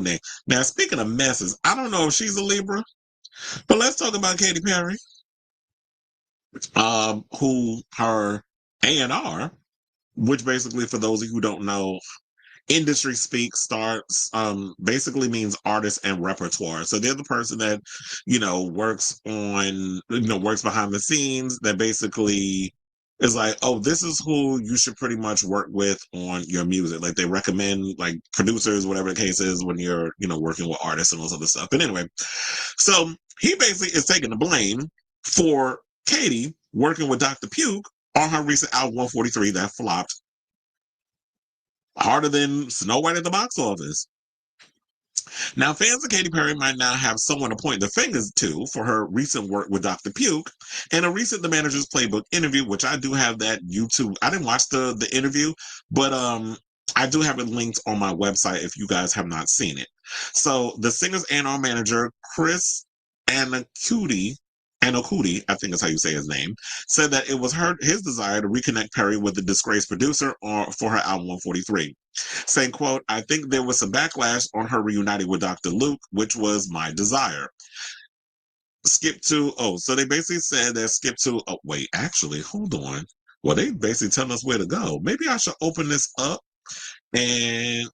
ending. Now, speaking of messes, I don't know if she's a Libra, but let's talk about Katy Perry, who her A&R, which basically, for those of you who don't know, industry speak starts basically means artist and repertoire. So they're the person that, works on, works behind the scenes, that basically is like, oh, this is who you should pretty much work with on your music. Like they recommend like producers, whatever the case is, when you're, working with artists and all this other stuff. But anyway, so he basically is taking the blame for Katy working with Dr. Puke on her recent album 143 that flopped harder than Snow White at the box office. Now, fans of Katy Perry might now have someone to point their fingers to for her recent work with Dr. Puke and a recent The Manager's Playbook interview, which I do have that YouTube. I didn't watch the interview, but I do have it linked on my website if you guys have not seen it. So the singer's A&R manager, Chris Anacuti, I think is how you say his name, said that it was his desire to reconnect Perry with the disgraced producer for her album 143. Saying, quote, I think there was some backlash on her reuniting with Dr. Luke, which was my desire. So they basically said that wait, actually, hold on. Well, they basically tell us where to go. Maybe I should open this up and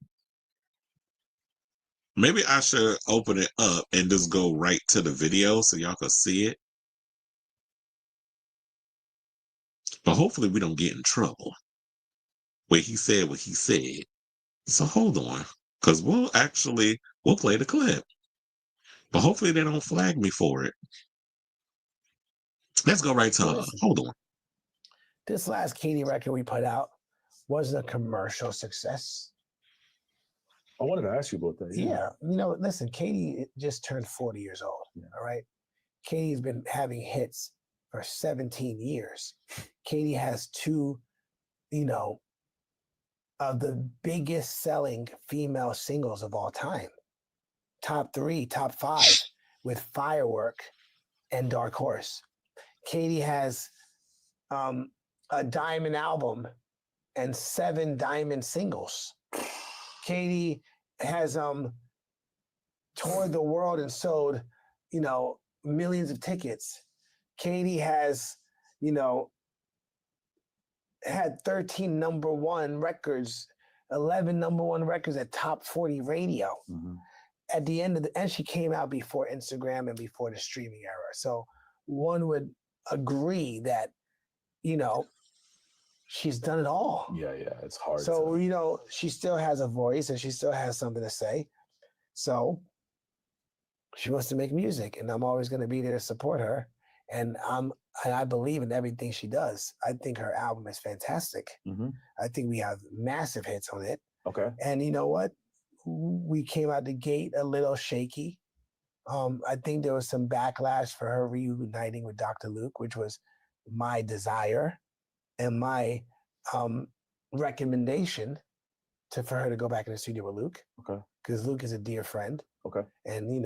just go right to the video so y'all can see it. But hopefully we don't get in trouble. Where he said what he said. So hold on. Because we'll play the clip. But hopefully they don't flag me for it. Let's go right to hold on. This last Katy record we put out wasn't a commercial success. I wanted to ask you about that. Yeah. Listen, Katy just turned 40 years old. Yeah. All right. Katy's been having hits for 17 years. Katy has two, of the biggest selling female singles of all time. Top 3, top 5 with Firework and Dark Horse. Katy has a diamond album and 7 diamond singles. Katy has toured the world and sold, millions of tickets. Katy has, had 13 number 1 records, 11 number 1 records at top 40 radio. Mm-hmm. At the end and she came out before Instagram and before the streaming era. So one would agree that, she's done it all. Yeah, it's hard. So, she still has a voice and she still has something to say. So she wants to make music and I'm always going to be there to support her. And I believe in everything she does. I think her album is fantastic. Mm-hmm. I think we have massive hits on it. Okay. And you know what? We came out the gate a little shaky. I think there was some backlash for her reuniting with Dr. Luke, which was my desire and my recommendation for her to go back in the studio with Luke. Okay. Because Luke is a dear friend. Okay. And,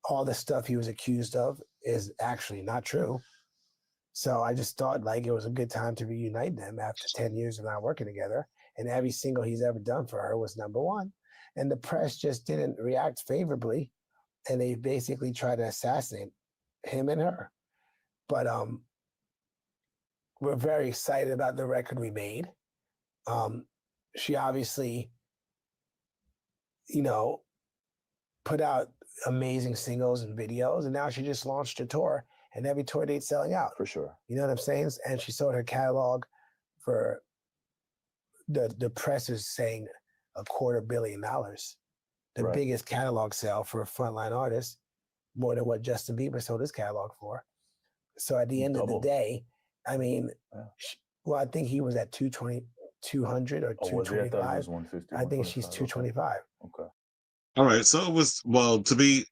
all the stuff he was accused of is actually not true. So I just thought it was a good time to reunite them after 10 years of not working together. And every single he's ever done for her was number 1. And the press just didn't react favorably. And they basically tried to assassinate him and her. But we're very excited about the record we made. She obviously, put out amazing singles and videos, and now she just launched a tour, and every tour date's selling out. For sure. You know what I'm saying? And she sold her catalog for the press is saying $250 million. The biggest catalog sale for a frontline artist, more than what Justin Bieber sold his catalog for. So at the end of the day, I mean, I think he was at 200 or 225. I think she's 225. Okay. All right. So it was, to be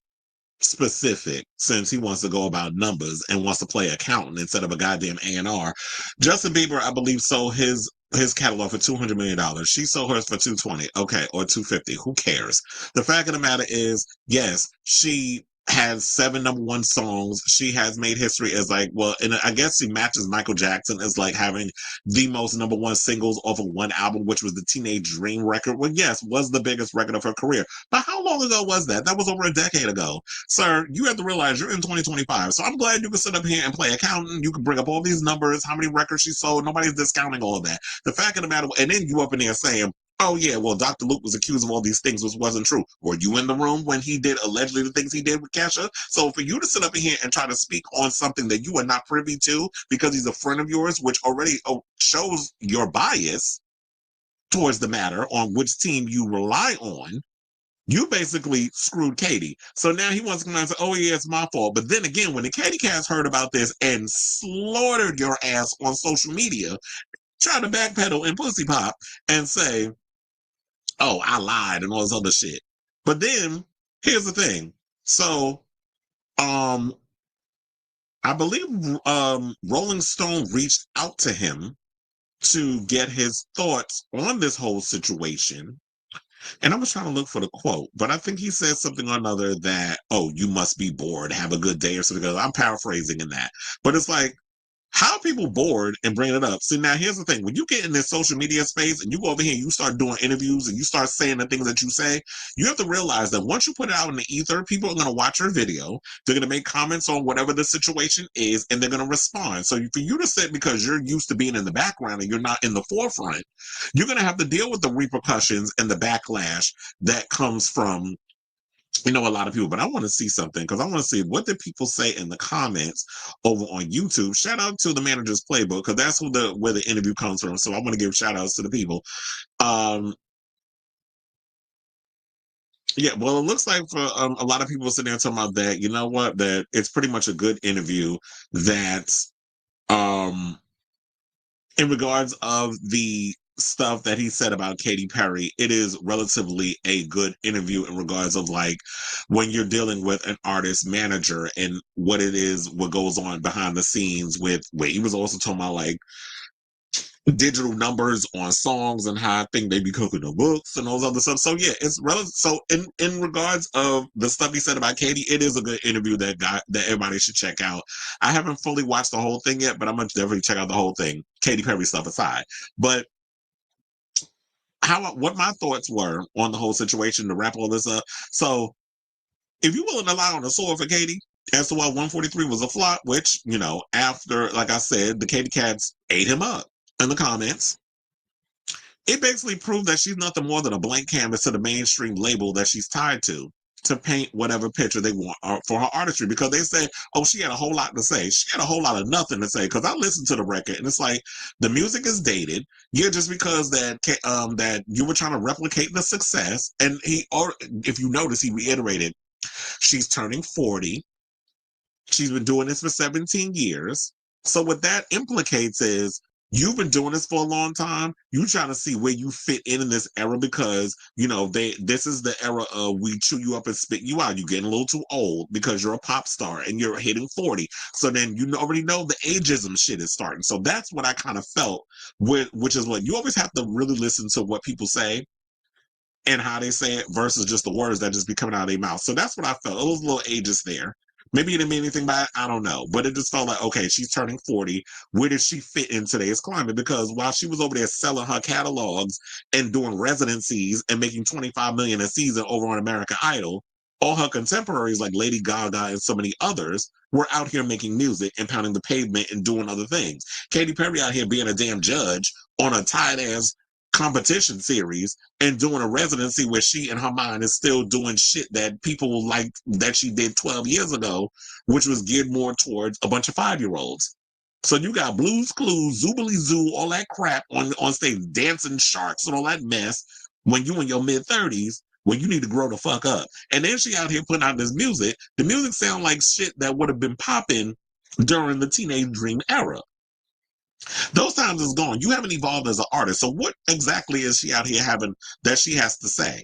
specific, since he wants to go about numbers and wants to play accountant instead of a goddamn A&R, Justin Bieber, I believe, sold his catalog for $200 million. She sold hers for $220, okay, or $250. Who cares? The fact of the matter is, yes, she has 7 #1 songs. She has made history as like, well, and I guess she matches Michael Jackson as like having the most #1 singles off of one album, which was the Teenage Dream record. Well, yes, was the biggest record of her career. But how long ago was that? That was over a decade ago. Sir, you have to realize you're in 2025. So I'm glad you can sit up here and play accountant. You can bring up all these numbers, how many records she sold. Nobody's discounting all of that. The fact of the matter, and then you up in there saying, oh yeah, well, Dr. Luke was accused of all these things, which wasn't true. Were you in the room when he did allegedly the things he did with Kesha? So for you to sit up in here and try to speak on something that you are not privy to because he's a friend of yours, which already shows your bias towards the matter on which team you rely on, you basically screwed Katy. So now he wants to come out and say, oh yeah, it's my fault. But then again, when the Katy cast heard about this and slaughtered your ass on social media, tried to backpedal and pussy pop and say, oh, I lied and all this other shit. But then here's the thing. So, I believe Rolling Stone reached out to him to get his thoughts on this whole situation. And I was trying to look for the quote, but I think he said something or another that, oh, you must be bored, have a good day or something. I'm paraphrasing in that. But it's like, how are people bored and bring it up? See, now here's the thing. When you get in this social media space and you go over here and you start doing interviews and you start saying the things that you say, you have to realize that once you put it out in the ether, people are going to watch your video. They're going to make comments on whatever the situation is, and they're going to respond. So for you to sit because you're used to being in the background and you're not in the forefront, you're going to have to deal with the repercussions and the backlash that comes from a lot of people. But I want to see something because I want to see what did people say in the comments over on YouTube. Shout out to the Manager's Playbook because that's where the interview comes from. So I want to give shout outs to the people. Yeah, well, it looks like for a lot of people sitting there talking about that, you know what, that it's pretty much a good interview that in regards of the stuff that he said about Katy Perry, it is relatively a good interview in regards of like when you're dealing with an artist manager and what it is, what goes on behind the scenes with where he was also talking about like digital numbers on songs and how I think they be cooking the books and all those other stuff. So yeah, it's relative. So in regards of the stuff he said about Katy, it is a good interview that everybody should check out. I haven't fully watched the whole thing yet, but I'm gonna definitely check out the whole thing. Katy Perry stuff aside, but what my thoughts were on the whole situation to wrap all this up. So if you're willing to lie on the sword for Katy as to why 143 was a flop, which after like I said, the Katy Cats ate him up in the comments, it basically proved that she's nothing more than a blank canvas to the mainstream label that she's tied to paint whatever picture they want for her artistry, because they say, oh, she had a whole lot to say. She had a whole lot of nothing to say, because I listened to the record and it's like the music is dated. Yeah, just because that you were trying to replicate the success, and if you notice, he reiterated, she's turning 40. She's been doing this for 17 years. So what that implicates is you've been doing this for a long time. You're trying to see where you fit in this era because, this is the era of we chew you up and spit you out. You're getting a little too old because you're a pop star and you're hitting 40. So then you already know the ageism shit is starting. So that's what I kind of felt which is what you always have to really listen to what people say and how they say it versus just the words that just be coming out of their mouth. So that's what I felt. It was a little ageist there. Maybe it didn't mean anything by it. I don't know. But it just felt like, okay, she's turning 40. Where does she fit in today's climate? Because while she was over there selling her catalogs and doing residencies and making $25 million a season over on American Idol, all her contemporaries like Lady Gaga and so many others were out here making music and pounding the pavement and doing other things. Katy Perry out here being a damn judge on a tight-ass competition series and doing a residency where she in her mind is still doing shit that people like that she did 12 years ago, which was geared more towards a bunch of 5-year-olds. So you got Blues Clues, Zoobly Zoo, all that crap on stage, dancing sharks and all that mess when you in your mid-30s, when you need to grow the fuck up. And then she out here putting out this music. The music sound like shit that would have been popping during the Teenage Dream era. Those times is gone. You haven't evolved as an artist. So what exactly is she out here having that she has to say?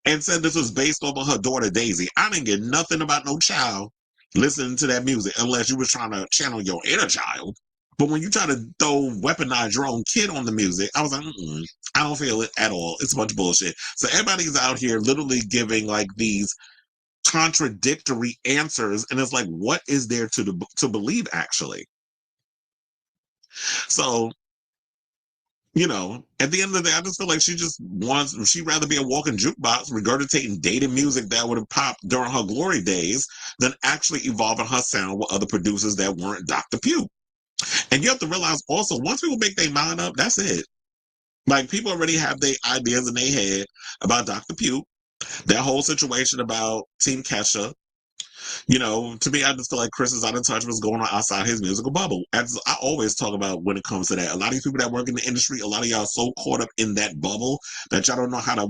And said this was based over her daughter Daisy. I didn't get nothing about no child listening to that music unless you was trying to channel your inner child. But when you try to weaponize your own kid on the music, I was like, I don't feel it at all. It's a bunch of bullshit. So everybody's out here literally giving like these contradictory answers, and it's like, what is there to believe actually? So, at the end of the day, I just feel like she'd rather be a walking jukebox regurgitating dated music that would have popped during her glory days than actually evolving her sound with other producers that weren't Dr. Puke. And you have to realize also, once people make their mind up, that's it. Like, people already have their ideas in their head about Dr. Puke, that whole situation about Team Kesha. To me, I just feel like Chris is out of touch with what's going on outside his musical bubble. As I always talk about when it comes to that, a lot of these people that work in the industry, a lot of y'all are so caught up in that bubble that y'all don't know how to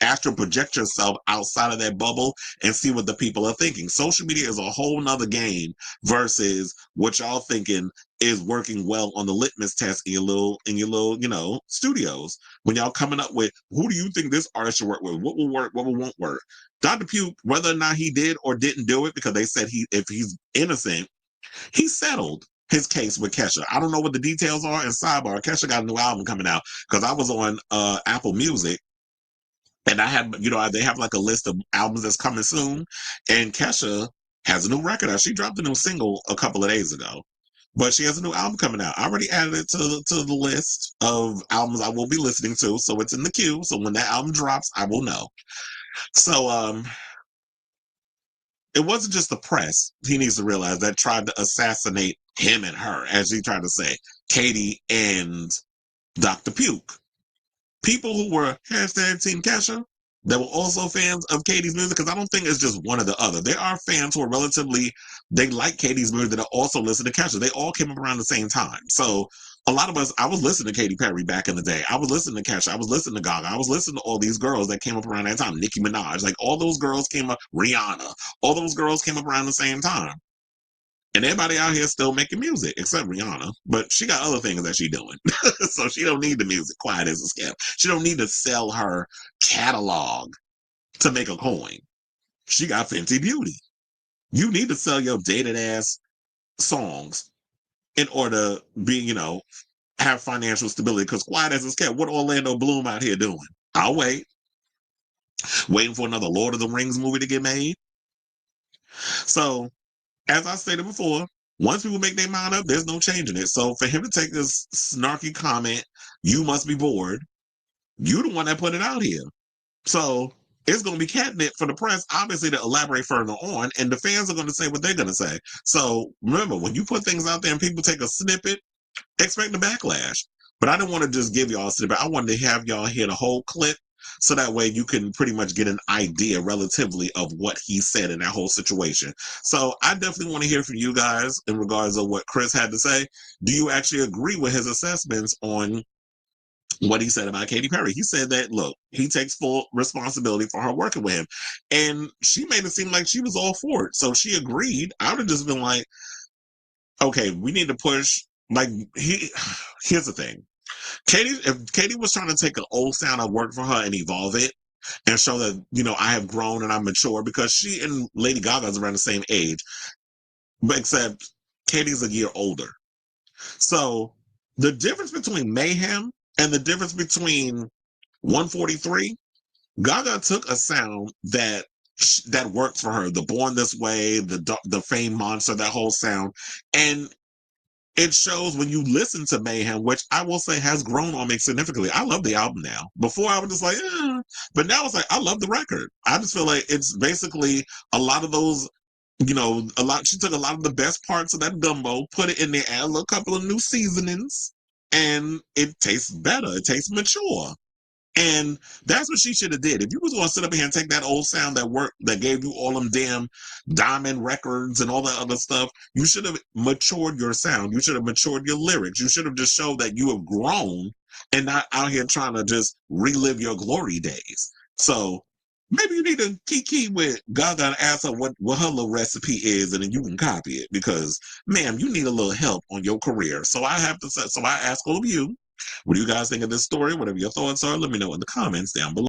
astral project yourself outside of that bubble and see what the people are thinking. Social media is a whole nother game versus what y'all thinking is working well on the litmus test in your little studios. When y'all coming up with, who do you think this artist should work with? What will work? What won't work? Dr. Puke, whether or not he did or didn't do it, because they said if he's innocent, he settled his case with Kesha. I don't know what the details are. And sidebar, Kesha got a new album coming out, because I was on Apple Music, and I had, they have like a list of albums that's coming soon, and Kesha has a new record out. She dropped a new single a couple of days ago, but she has a new album coming out. I already added it to the list of albums I will be listening to, so it's in the queue. So when that album drops, I will know. So it wasn't just the press, he needs to realize, that tried to assassinate him and her, as he tried to say, Katy and Dr. Puke. People who were hashtag Team Kesha that were also fans of Katy's music, because I don't think it's just one or the other. There are fans who are they like Katy's music that are also listening to Kesha. They all came up around the same time. So a lot of us, I was listening to Katy Perry back in the day. I was listening to Kesha. I was listening to Gaga. I was listening to all these girls that came up around that time. Nicki Minaj, like all those girls came up, Rihanna, all those girls came up around the same time. And everybody out here still making music, except Rihanna. But she got other things that she doing. So she don't need the music, quiet as a scam. She don't need to sell her catalog to make a coin. She got Fenty Beauty. You need to sell your dated ass songs in order to be, have financial stability. Because quiet as a scam, what Orlando Bloom out here doing? I'll wait. Waiting for another Lord of the Rings movie to get made. So, as I stated before, once people make their mind up, there's no changing it. So for him to take this snarky comment, you must be bored, you the one that put it out here. So it's going to be catnip for the press, obviously, to elaborate further on, and the fans are going to say what they're going to say. So remember, when you put things out there and people take a snippet, expect the backlash. But I didn't want to just give y'all a snippet. I wanted to have y'all hear the whole clip, so that way you can pretty much get an idea relatively of what he said in that whole situation. So I definitely want to hear from you guys in regards of what Chris had to say. Do you actually agree with his assessments on what he said about Katy Perry? He said that, look, he takes full responsibility for her working with him. And she made it seem like she was all for it. So she agreed. I would have just been like, okay, we need to push. Like, here's the thing. If Katy was trying to take an old sound that worked for her and evolve it and show that, I have grown and I'm mature, because she and Lady Gaga is around the same age, but except Katy's a year older. So the difference between Mayhem and the difference between 143, Gaga took a sound that worked for her, the Born This Way, the Fame Monster, that whole sound, and it shows when you listen to Mayhem, which I will say has grown on me significantly. I love the album now. Before I was just like, but now it's like, I love the record. I just feel like it's basically a lot of those, she took a lot of the best parts of that gumbo, put it in there, add a couple of new seasonings, and it tastes better. It tastes mature. And that's what she should have did. If you was going to sit up here and take that old sound that worked, that gave you all them damn diamond records and all that other stuff, you should have matured your sound. You should have matured your lyrics. You should have just showed that you have grown and not out here trying to just relive your glory days. So maybe you need to kiki with Gaga and ask her what her little recipe is, and then you can copy it, because, ma'am, you need a little help on your career. So I ask all of you, what do you guys think of this story? Whatever your thoughts are, let me know in the comments down below.